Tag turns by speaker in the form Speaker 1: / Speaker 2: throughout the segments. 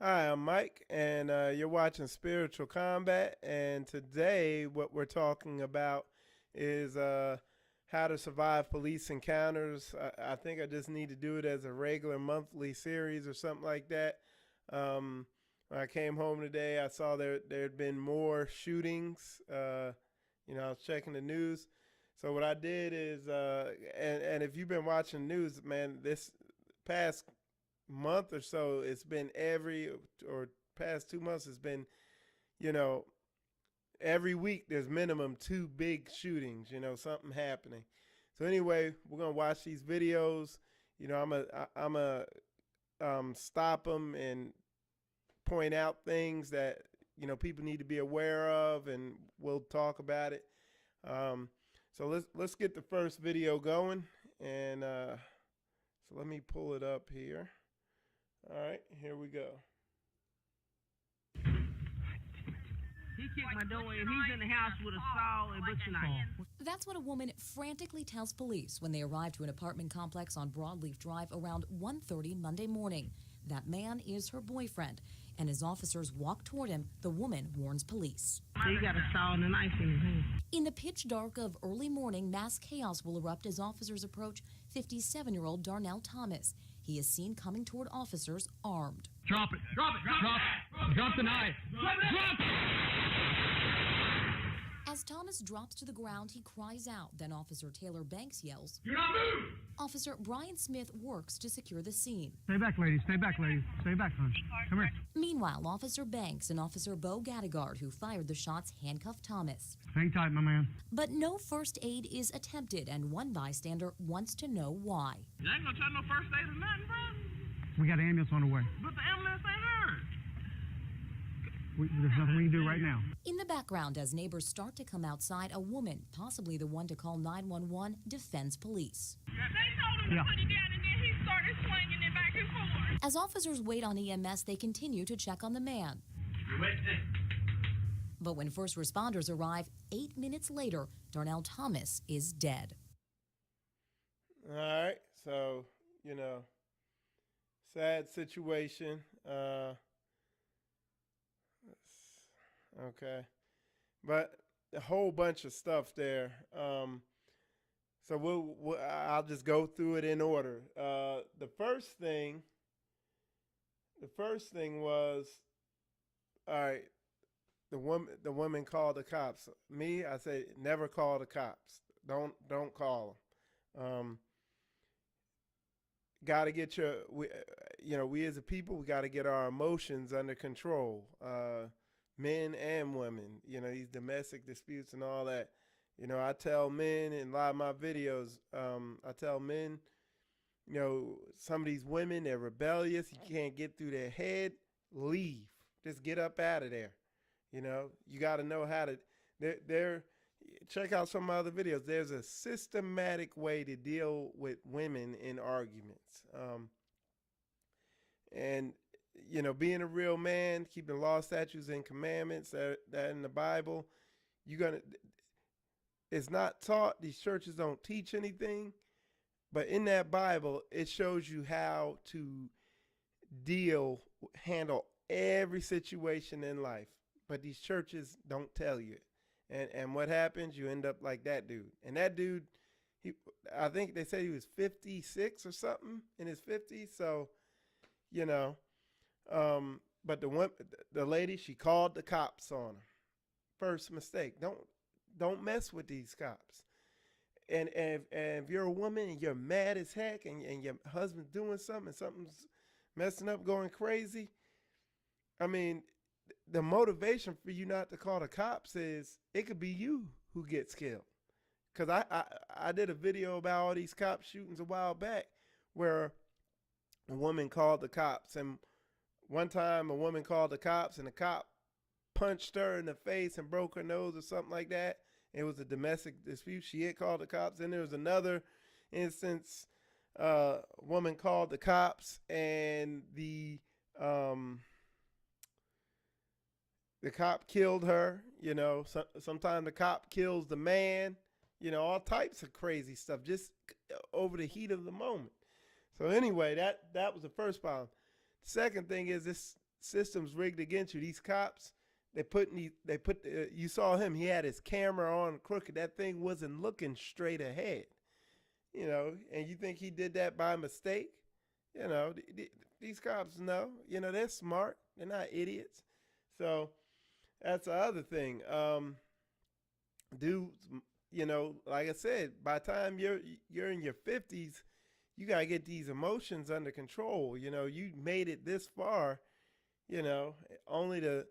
Speaker 1: Hi, I'm Mike, and you're watching Spiritual Combat. And today, what we're talking about is how to survive police encounters. I think I just need to do it as a regular monthly series or something like that. When I came home today, I saw there had been more shootings. I was checking the news. So what I did is, and if you've been watching the news, man, this past month or so, it's been or past 2 months, it's been, you know, every week there's minimum two big shootings, something happening. So anyway, we're going to watch these videos. I'm stop them and point out things that, people need to be aware of, and we'll talk about it. So let's get the first video going. And so let me pull it up here. All right, here we go.
Speaker 2: He kicked my door in. He's in the house with a saw and butcher knife.
Speaker 3: That's what a woman frantically tells police when they arrive to an apartment complex on Broadleaf Drive around 1:30 Monday morning. That man is her boyfriend, and as officers walk toward him, the woman warns police.
Speaker 2: He got a saw and a knife in his hand.
Speaker 3: In the pitch dark of early morning, mass chaos will erupt as officers approach 57-year-old Darnell Thomas. He is seen coming toward officers armed.
Speaker 4: Drop it! Drop it! Drop it! Drop the knife! Drop it!
Speaker 3: As Thomas drops to the ground, he cries out. Then Officer Taylor Banks yells.
Speaker 4: Do not move!
Speaker 3: Officer Brian Smith works to secure the scene.
Speaker 4: Stay back, ladies. Stay back, ladies. Stay back, hon. Come here.
Speaker 3: Meanwhile, Officer Banks and Officer Bo Gattagard, who fired the shots, handcuff Thomas.
Speaker 4: Hang tight, my man.
Speaker 3: But no first aid is attempted, and one bystander wants to know why.
Speaker 2: You ain't gonna try no first aid or nothing, bro.
Speaker 4: We got an ambulance on the way.
Speaker 2: But the ambulance ain't hurt.
Speaker 4: There's nothing we can do right now.
Speaker 3: In the background, as neighbors start to come outside, a woman, possibly the one to call 911, defends police.
Speaker 5: They told him to put it down, and then he started swinging it back and forth.
Speaker 3: As officers wait on EMS, they continue to check on the man. But when first responders arrive, 8 minutes later, Darnell Thomas is dead.
Speaker 1: All right, so, sad situation. Okay, but a whole bunch of stuff there. So I'll just go through it in order. The first thing was, all right. The woman called the cops. Me, I say never call the cops. Don't call them. Got to get we as a people, we got to get our emotions under control. Men and women, these domestic disputes and all that. I tell men in a lot of my videos, I tell men, some of these women, they're rebellious. You can't get through their head. Leave. Just get up out of there. You got to know how to, check out some of my other videos. There's a systematic way to deal with women in arguments. And being a real man, keeping law, statutes, and commandments that in the Bible, it's not taught. These churches don't teach anything. But in that Bible, it shows you how to handle every situation in life. But these churches don't tell you it. And what happens? You end up like that dude. And that dude, I think they say he was 56 or something, in his 50s. So, but the lady, she called the cops on her. First mistake. Don't mess with these cops. And if you're a woman and you're mad as heck and your husband's doing something and something's messing up, going crazy, I mean, the motivation for you not to call the cops is it could be you who gets killed. Because I did a video about all these cop shootings a while back where a woman called the cops, and one time a woman called the cops and the cop punched her in the face and broke her nose or something like that. It was a domestic dispute. She had called the cops. Then there was another instance, a woman called the cops and the cop killed her. Sometimes the cop kills the man, all types of crazy stuff just over the heat of the moment. So anyway, that was the first problem. The second thing is this system's rigged against you. These cops, you saw him. He had his camera on crooked. That thing wasn't looking straight ahead. You know, and you think he did that by mistake? You know, these cops know. You know, they're smart. They're not idiots. So that's the other thing. Dudes, you know, like I said, by the time you're in your 50s, you got to get these emotions under control. You know, you made it this far, you know, only to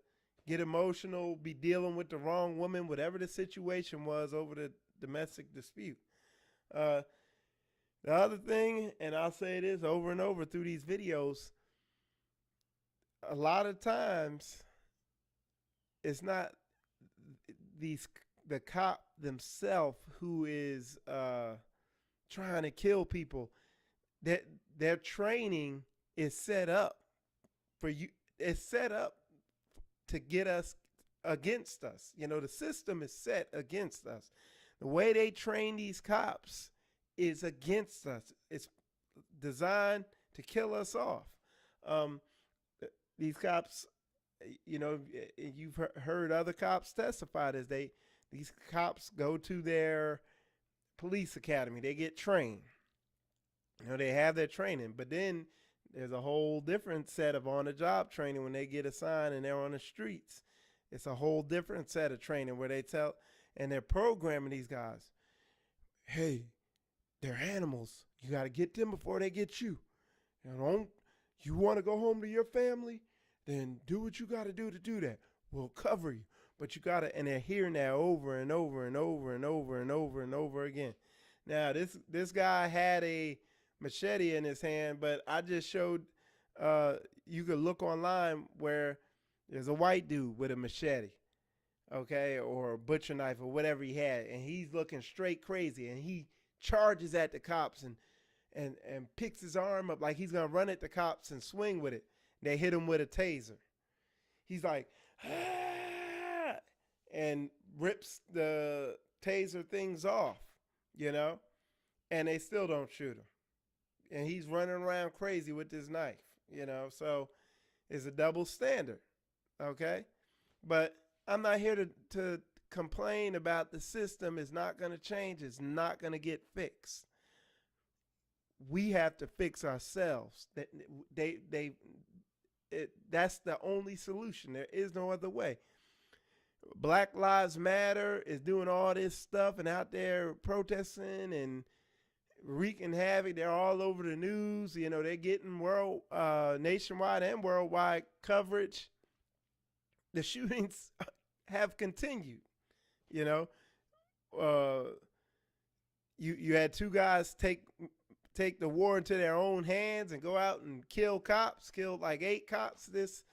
Speaker 1: get emotional, be dealing with the wrong woman, whatever the situation was over the domestic dispute. The other thing, and I'll say this over and over through these videos, a lot of times it's not the cop themselves who is trying to kill people. Their training is set up for you. It's set up to get us against us. You know, the system is set against us. The way they train these cops is against us. It's designed to kill us off. These cops, you know, you've heard other cops testify this. These cops go to their police academy. They get trained. You know, they have their training, but then there's a whole different set of on-the-job training when they get assigned and they're on the streets. It's a whole different set of training where they tell, and they're programming these guys, hey, they're animals. You got to get them before they get you. You want to go home to your family? Then do what you got to do that. We'll cover you. But you got to, and they're hearing that over and over and over and over and over and over again. Now, this guy had a machete in his hand, but I just showed, you could look online where there's a white dude with a machete, okay, or a butcher knife or whatever he had, and he's looking straight crazy, and he charges at the cops and picks his arm up like he's gonna run at the cops and swing with it. They hit him with a taser. He's like, ah, and rips the taser things off, you know, and they still don't shoot him. And he's running around crazy with this knife, you know, so it's a double standard, okay? But I'm not here to complain about the system. It's not going to change. It's not going to get fixed. We have to fix ourselves. That's the only solution. There is no other way. Black Lives Matter is doing all this stuff and out there protesting and wreaking havoc. They're all over the news. You know, they're getting nationwide and worldwide coverage. The shootings have continued. You know, you had two guys take the war into their own hands and go out and kill cops. Killed like 8 cops this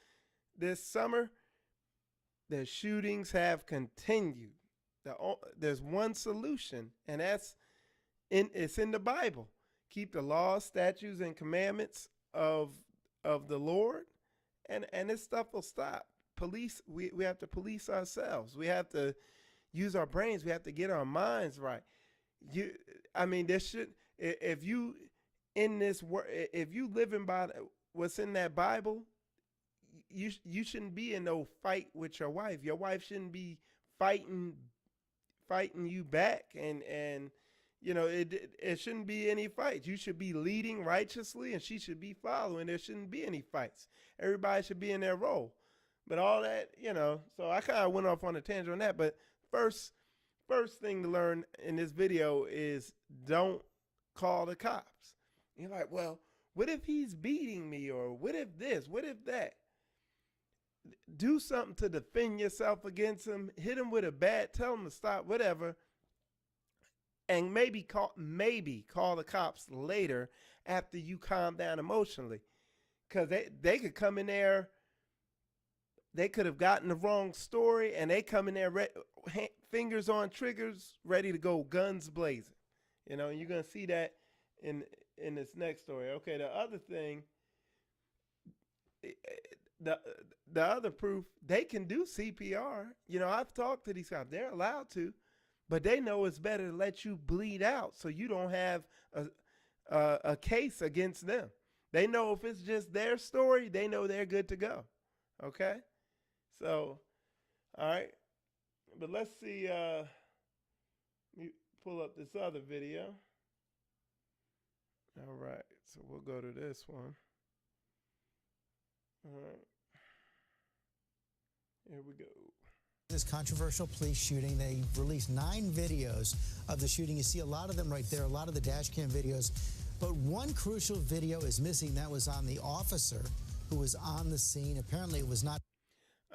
Speaker 1: summer. The shootings have continued. There's one solution, and it's in the Bible. Keep the laws, statutes, and commandments of the Lord, and this stuff will stop. We have to police ourselves. We have to use our brains. We have to get our minds right. If you living by what's in that Bible, you shouldn't be in no fight with your wife. Your wife shouldn't be fighting you back, and you know, it shouldn't be any fights. You should be leading righteously, and she should be following. There shouldn't be any fights. Everybody should be in their role. But all that, you know, so I kind of went off on a tangent on that. But first thing to learn in this video is don't call the cops. You're like, well, what if he's beating me? Or what if this? What if that? Do something to defend yourself against him. Hit him with a bat. Tell him to stop, whatever. And maybe call the cops later after you calm down emotionally. Because they could come in there. They could have gotten the wrong story, and they come in there fingers on triggers, ready to go, guns blazing. You know, and you're going to see that in this next story. Okay, the other thing, the other proof, they can do CPR. You know, I've talked to these guys. They're allowed to, but they know it's better to let you bleed out so you don't have a case against them. They know if it's just their story, they know they're good to go. Okay, so all right, but let's see. Let me pull up this other video. All right, so we'll go to this one. All right, here we go.
Speaker 6: This controversial police shooting, they released 9 videos of the shooting. You see a lot of them right there, a lot of the dash cam videos. But one crucial video is missing. That was on the officer who was on the scene. Apparently it was not.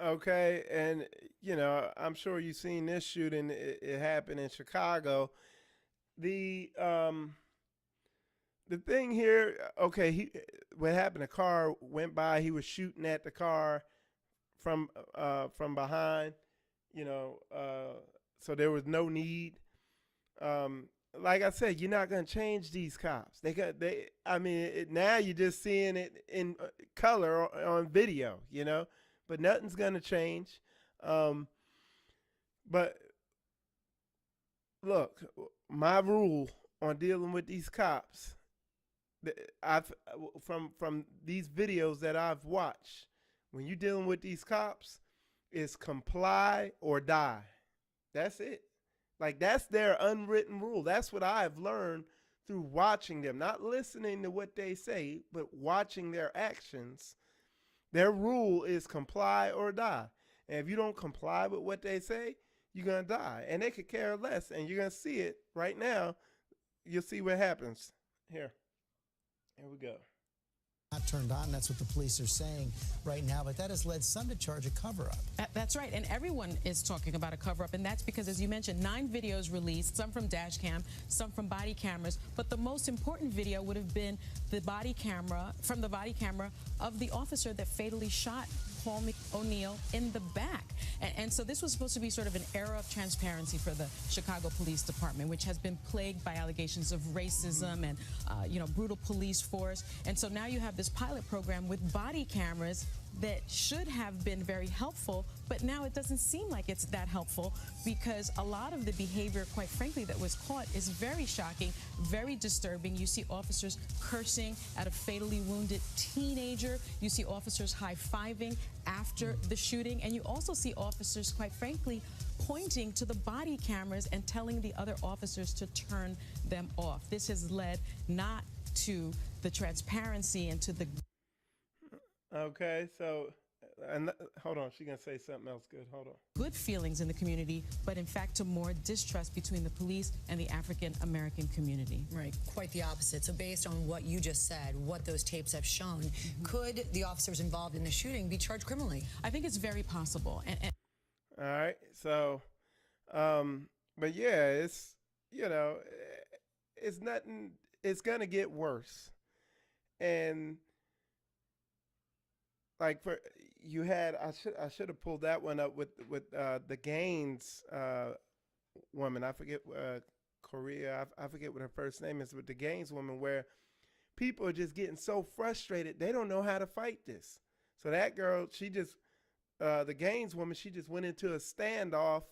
Speaker 1: Okay, and you know, I'm sure you've seen this shooting. It happened in Chicago. The thing here, okay, what happened? A car went by. He was shooting at the car from behind. You know, so there was no need. Like I said, you're not gonna change these cops. I mean, now you're just seeing it in color on video. You know, but nothing's gonna change. But look, my rule on dealing with these cops, from these videos that I've watched, when you're dealing with these cops, is comply or die. That's it. Like, that's their unwritten rule. That's what I've learned through watching them, not listening to what they say, but watching their actions. Their rule is comply or die. And if you don't comply with what they say, you're going to die. And they could care less. And you're going to see it right now. You'll see what happens. Here we go.
Speaker 6: Not turned on. That's what the police are saying right now. But that has led some to charge a cover-up.
Speaker 7: That's right. And everyone is talking about a cover-up. And that's because, as you mentioned, 9 videos released, some from dash cam, some from body cameras. But the most important video would have been the body camera of the officer that fatally shot Paul O'Neill in the back. And so this was supposed to be sort of an era of transparency for the Chicago Police Department, which has been plagued by allegations of racism and, brutal police force. And so now you have this pilot program with body cameras that should have been very helpful, but now it doesn't seem like it's that helpful, because a lot of the behavior, quite frankly, that was caught is very shocking, very disturbing. You see officers cursing at a fatally wounded teenager. You see officers high-fiving after the shooting, and you also see officers, quite frankly, pointing to the body cameras and telling the other officers to turn them off. This has led not to the transparency and to the...
Speaker 1: Okay, so, and hold on, she's going to say something else good. Hold on.
Speaker 7: Good feelings in the community, but in fact to more distrust between the police and the African-American community.
Speaker 8: Right, quite the opposite. So based on what you just said, what those tapes have shown, could the officers involved in the shooting be charged criminally?
Speaker 7: I think it's very possible.
Speaker 1: All right, so, but yeah, it's, it's nothing, it's going to get worse. And like I should have pulled that one up with the Gaines woman. I forget Korea. I forget what her first name is, with the Gaines woman, where people are just getting so frustrated they don't know how to fight this. So that girl, the Gaines woman, she just went into a standoff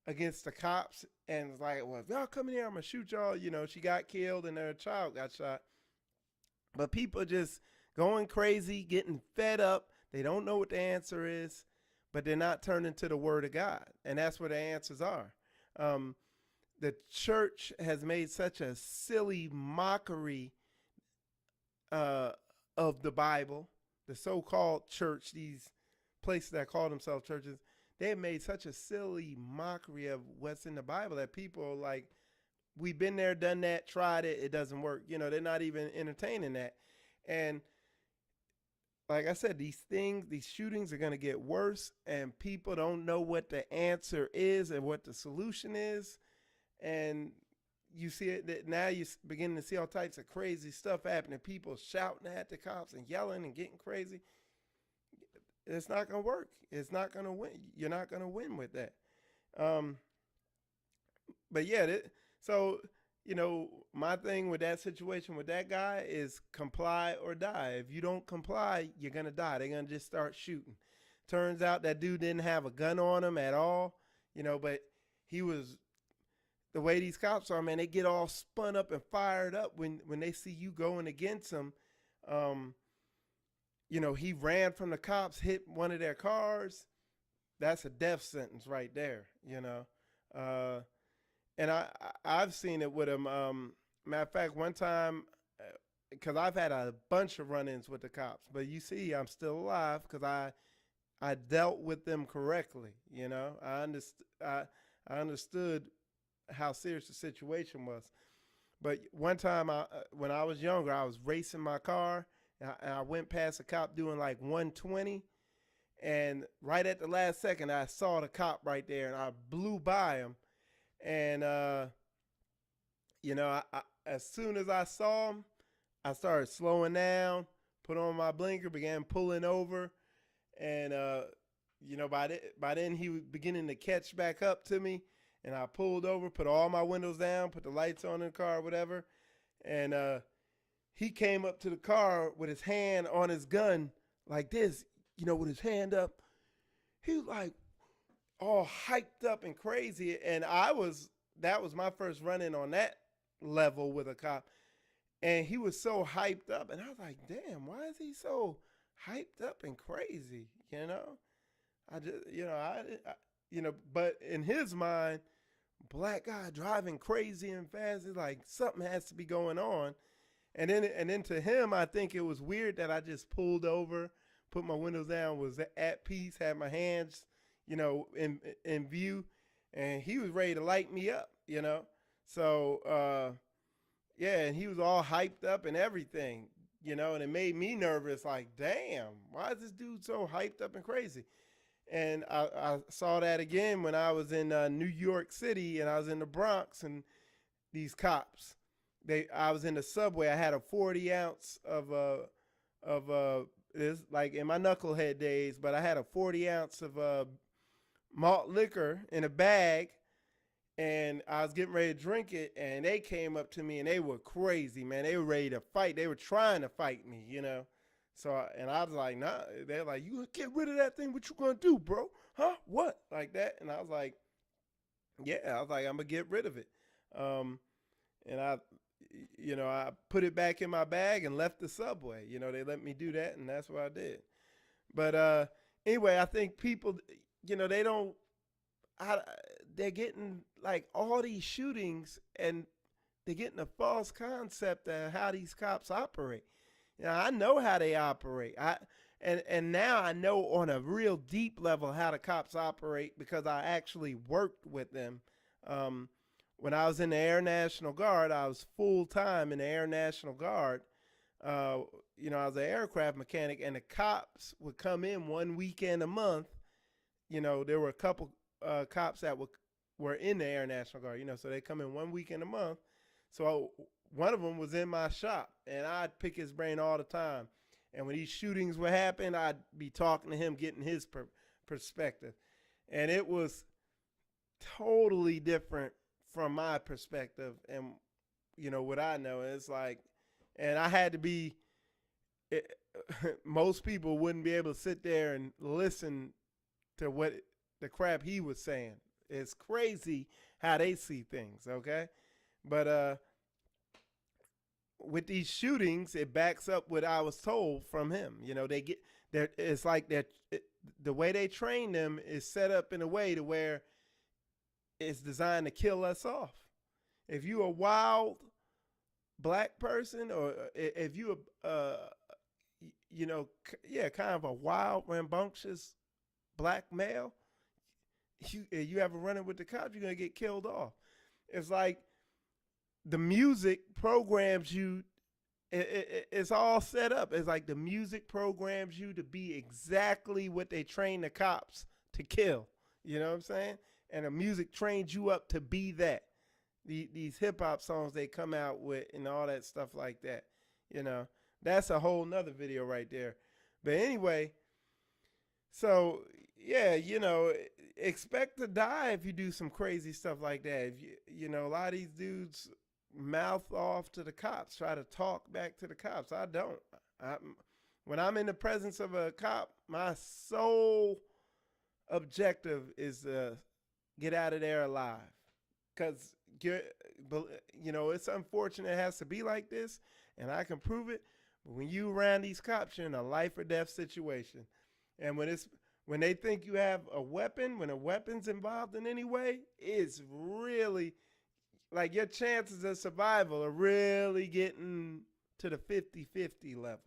Speaker 1: against the cops and was like, "Well, if y'all come in here, I'm gonna shoot y'all." She got killed and her child got shot. But people just going crazy, getting fed up. They don't know what the answer is, but they're not turning to the Word of God. And that's where the answers are. The church has made such a silly mockery of the Bible. The so-called church, these places that call themselves churches, they have made such a silly mockery of what's in the Bible that people are like, we've been there, done that, tried it, it doesn't work. They're not even entertaining that. And like I said, these shootings are going to get worse, and people don't know what the answer is and what the solution is. And you see it that now you're beginning to see all types of crazy stuff happening. People shouting at the cops and yelling and getting crazy. It's not going to work. It's not going to win. You're not going to win with that. But yeah, so my thing with that situation with that guy is comply or die. If you don't comply, you're going to die. They're going to just start shooting. Turns out that dude didn't have a gun on him at all, but he was, the way these cops are, man, they get all spun up and fired up when they see you going against them. you know, he ran from the cops, hit one of their cars. That's a death sentence right there, you know. And I've seen it with him. Matter of fact, one time, because I've had a bunch of run-ins with the cops, but you see, I'm still alive because I dealt with them correctly. You know, I understood how serious the situation was. But one time, when I was younger, I was racing my car, and I went past a cop doing like 120, and right at the last second, I saw the cop right there, and I blew by him, and you know, as soon as I saw him, I started slowing down, put on my blinker, began pulling over, and you know, by then he was beginning to catch back up to me. And I pulled over, put all my windows down, put the lights on in the car, whatever. And he came up to the car with his hand on his gun like this, you know, with his hand up. He was like all hyped up and crazy. And that was my first run-in on that level with a cop. And he was so hyped up. And I was like, damn, why is he so hyped up and crazy? You know, I just, you know, but in his mind, black guy driving crazy and fast, it's like something has to be going on. And then to him, I think it was weird that I just pulled over, put my windows down, was at peace, had my hands, you know, in view, and he was ready to light me up, you know. So yeah, and he was all hyped up and everything, you know, and it made me nervous, like, damn, why is this dude so hyped up and crazy? And I saw that again when I was in New York City, and I was in the Bronx, and these cops, I was in the subway. I had a 40 ounce of this, like in my knucklehead days, but I had a 40 ounce of malt liquor in a bag, and I was getting ready to drink it, and they came up to me, and they were crazy, man. They were ready to fight. They were trying to fight me, you know. So, and I was like, nah, they're like, you get rid of that thing, what you gonna do, bro? Huh? What? Like that? And I was like, yeah, I'm gonna get rid of it. And I put it back in my bag and left the subway. You know, they let me do that, and that's what I did. But anyway, I think people, you know, they're getting like all these shootings, and they're getting a false concept of how these cops operate. You know, I know how they operate. And now I know on a real deep level how the cops operate because I actually worked with them. When I was in the Air National Guard, I was full time in the Air National Guard. You know, I was an aircraft mechanic, and the cops would come in one weekend a month. You know, there were a couple cops that were in the Air National Guard. You know, so they come in one weekend a month. So one of them was in my shop, and I'd pick his brain all the time. And when these shootings would happen, I'd be talking to him, getting his perspective. And it was totally different from my perspective and, you know, what I know. It's like, and I had to be, most people wouldn't be able to sit there and listen to what the crap he was saying. It's crazy how they see things, okay? But with these shootings, it backs up what I was told from him. You know, it's like that. The way they train them is set up in a way to where it's designed to kill us off. If you a wild black person, or if you you know, yeah, kind of a wild, rambunctious black male, you ever running with the cops, you're gonna get killed off. It's like the music programs you, it's all set up. It's like the music programs you to be exactly what they train the cops to kill. You know what I'm saying? And the music trains you up to be that. These hip hop songs they come out with and all that stuff like that. You know, that's a whole nother video right there. But anyway, so yeah, you know, expect to die if you do some crazy stuff like that. If you know, a lot of these dudes mouth off to the cops, try to talk back to the cops. I don't. When I'm in the presence of a cop, my sole objective is to get out of there alive. Because, you know, it's unfortunate it has to be like this, and I can prove it, But when you around these cops, you're in a life or death situation. And when they think you have a weapon, when a weapon's involved in any way, it's really like your chances of survival are really getting to the 50-50 level.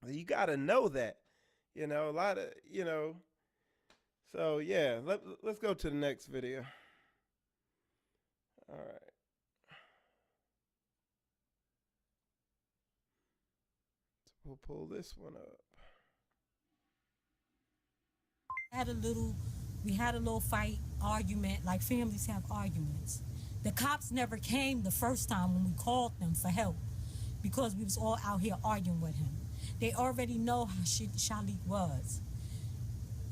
Speaker 1: You got to know that, a lot of, So yeah, let's go to the next video. All right. So we'll pull this one up.
Speaker 9: We had a little fight, argument, like families have arguments. The cops never came the first time when we called them for help because we was all out here arguing with him. They already know how Shalik was.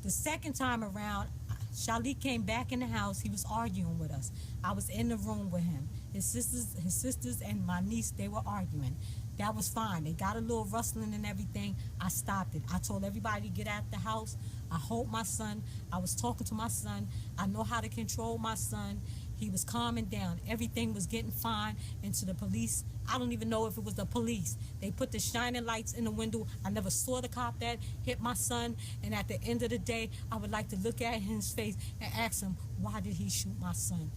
Speaker 9: The second time around, Shalik came back in the house. He was arguing with us. I was in the room with him. His sisters and my niece, they were arguing. That was fine. They got a little rustling and everything. I stopped it. I told everybody to get out the house. I hold my son. I was talking to my son. I know how to control my son. He was calming down. Everything was getting fine. And to the police, I don't even know if it was the police. They put the shining lights in the window. I never saw the cop that hit my son. And at the end of the day, I would like to look at his face and ask him, why did he shoot my son?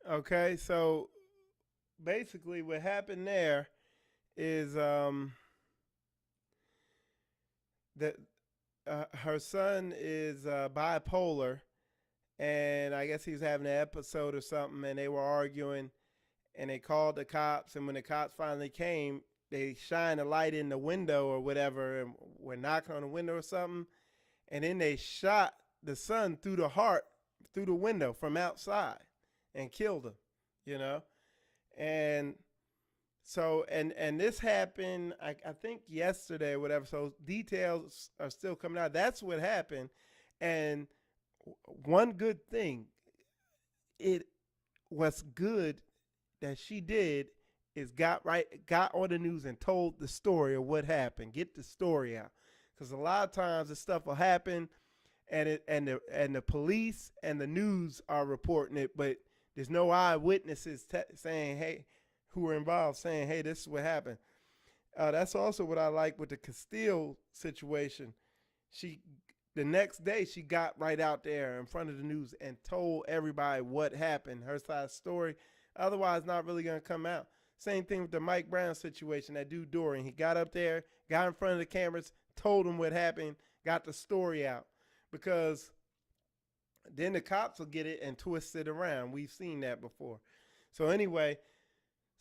Speaker 1: Okay, so basically what happened there is that her son is bipolar, and I guess he was having an episode or something, and they were arguing, and they called the cops, and when the cops finally came, they shined a light in the window or whatever, and were knocking on the window or something, and then they shot the son through the heart, through the window from outside, and killed him, And so, and this happened, I think yesterday or whatever. So details are still coming out. That's what happened. And one good thing, it was good that she did is got on the news and told the story of what happened. Get the story out. Because a lot of times this stuff will happen and the police and the news are reporting it, but there's no eyewitnesses saying, hey, who were involved, saying, hey, this is what happened. That's also what I like with the Castile situation. The next day, she got right out there in front of the news and told everybody what happened, her side of the story. Otherwise, not really going to come out. Same thing with the Mike Brown situation, that dude Dorian. He got up there, got in front of the cameras, told them what happened, got the story out. Because then the cops will get it and twist it around. We've seen that before. So anyway,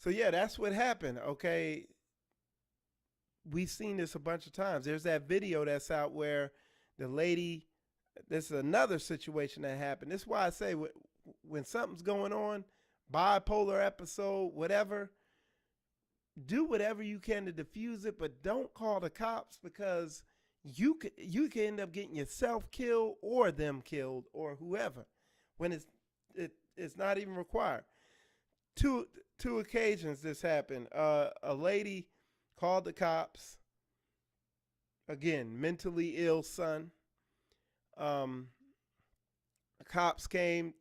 Speaker 1: yeah, that's what happened, okay? We've seen this a bunch of times. There's that video that's out where the lady, this is another situation that happened. This is why I say when something's going on, bipolar episode, whatever, do whatever you can to diffuse it, but don't call the cops because you can end up getting yourself killed or them killed or whoever when it's not even required. Two occasions this happened. A lady called the cops. Again, mentally ill son. The cops came.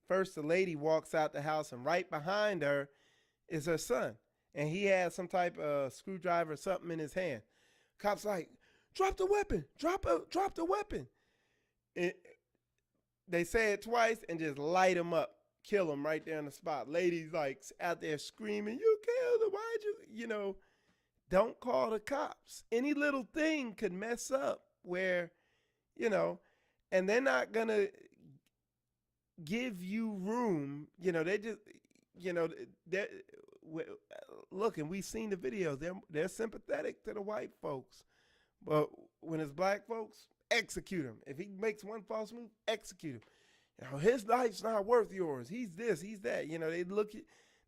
Speaker 1: First, the lady walks out the house, and right behind her is her son, and he has some type of screwdriver or something in his hand. Cops like, drop the weapon, drop the weapon. They say it twice and just light him up, kill him right there on the spot. Ladies like out there screaming, you killed him, why'd you, don't call the cops. Any little thing could mess up where, and they're not going to give you room. They just, look, and we've seen the videos. They're sympathetic to the white folks. But when it's black folks, execute him. If he makes one false move, execute him. His life's not worth yours. He's this, he's that.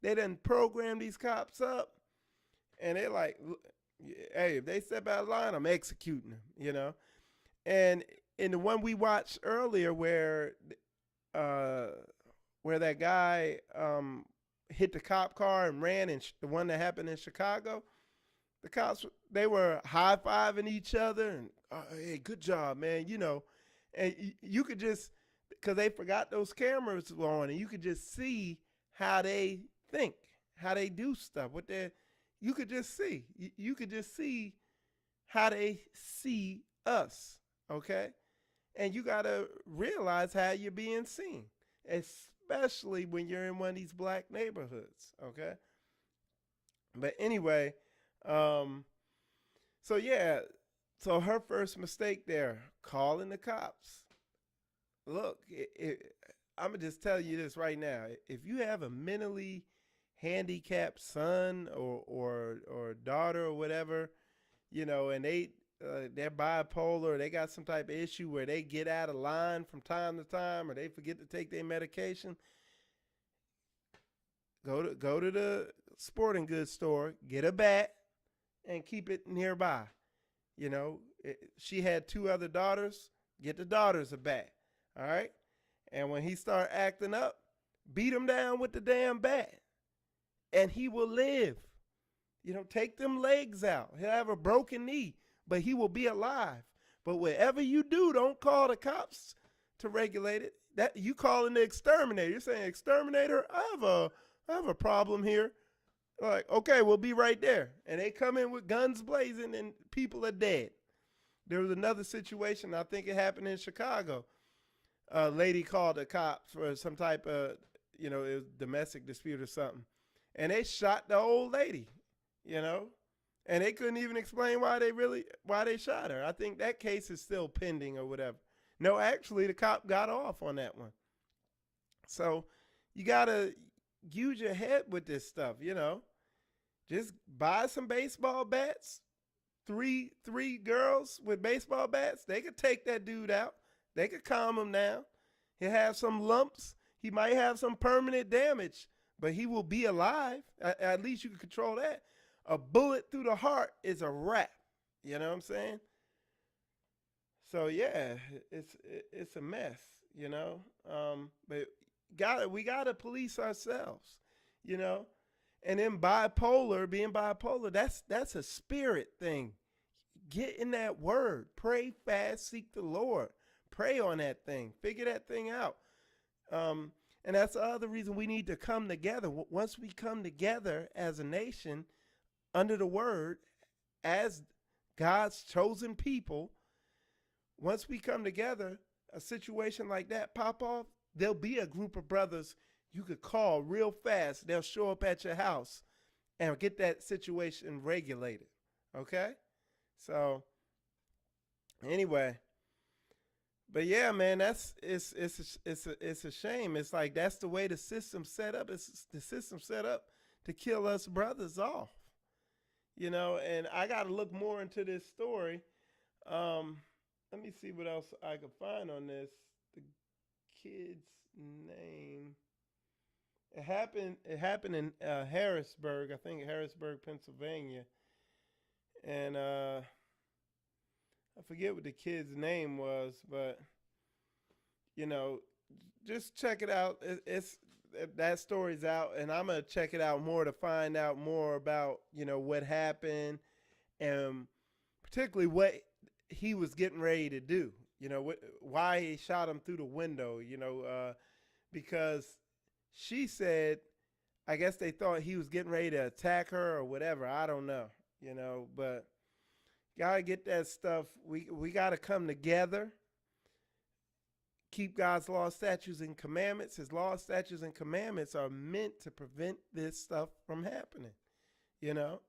Speaker 1: They done program these cops up, and they're like, hey, if they step out of line, I'm executing them, And in the one we watched earlier where that guy hit the cop car and ran, and the one that happened in Chicago, the cops, they were high-fiving each other and, hey, good job, man, And you could just, because they forgot those cameras were on, and you could just see how they think, how they do stuff, what they're, you could just see. You could just see how they see us, okay? And you got to realize how you're being seen, especially when you're in one of these black neighborhoods, okay? But anyway, so yeah, so her first mistake there, calling the cops. Look, I'm going to just tell you this right now. If you have a mentally handicapped son or daughter or whatever, you know, and they're bipolar, or they got some type of issue where they get out of line from time to time, or they forget to take their medication, go to the sporting goods store, get a bat, and keep it nearby. You know, she had 2 other daughters, get the daughters a bat, all right? And when he start acting up, beat him down with the damn bat, and he will live. You know, take them legs out. He'll have a broken knee, but he will be alive. But whatever you do, don't call the cops to regulate it. That you calling the exterminator. You're saying, exterminator, I have a problem here. Like, okay, we'll be right there. And they come in with guns blazing and people are dead. There was another situation, I think it happened in Chicago. A lady called the cops for some type of, you know, it was domestic dispute or something. And they shot the old lady, you know. And they couldn't even explain why they shot her. I think that case is still pending or whatever. No, actually, the cop got off on that one. So you got to use your head with this stuff, you know. Just buy some baseball bats. Three girls with baseball bats, they could take that dude out. They could calm him down. He'll have some lumps. He might have some permanent damage, but he will be alive. At least you can control that. A bullet through the heart is a wrap. You know what I'm saying? So yeah, it's a mess, you know. But we gotta police ourselves, you know. And then being bipolar, that's a spirit thing. Get in that word. Pray, fast, seek the Lord. Pray on that thing. Figure that thing out. And that's the other reason we need to come together. Once we come together as a nation under the word, as God's chosen people, once we come together, a situation like that pop off, there'll be a group of brothers you could call real fast. They'll show up at your house and get that situation regulated. Okay? So anyway, but yeah, man, it's a shame. It's like that's the way the system's set up. It's the system set up to kill us brothers off. You know, and I got to look more into this story. Let me see what else I could find on this. The kid's name. It happened in Harrisburg, I think Harrisburg, Pennsylvania. And I forget what the kid's name was, but you know, just check it out. That story's out, and I'm gonna check it out more to find out more about, you know, what happened, and particularly what he was getting ready to do. You know, why he shot him through the window. You know, because she said, I guess they thought he was getting ready to attack her or whatever. I don't know. You know, but gotta get that stuff. We gotta come together. Keep God's law, statutes, and commandments. His law, statutes, and commandments are meant to prevent this stuff from happening, you know.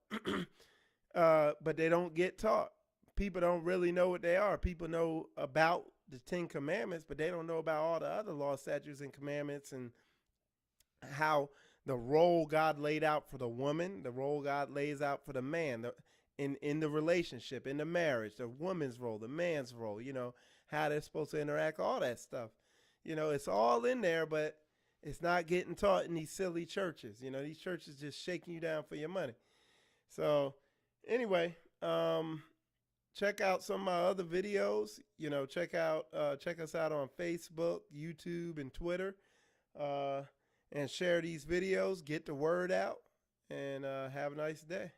Speaker 1: But they don't get taught. People don't really know what they are. People know about the 10 Commandments, but they don't know about all the other law, statutes, and commandments, and how the role God laid out for the woman, the role God lays out for the man, in the relationship, in the marriage, the woman's role, the man's role, you know, how they're supposed to interact, all that stuff. You know, it's all in there, but it's not getting taught in these silly churches. You know, these churches just shaking you down for your money. So anyway, check out some of my other videos. You know, check us out on Facebook, YouTube, and Twitter, and share these videos. Get the word out, and have a nice day.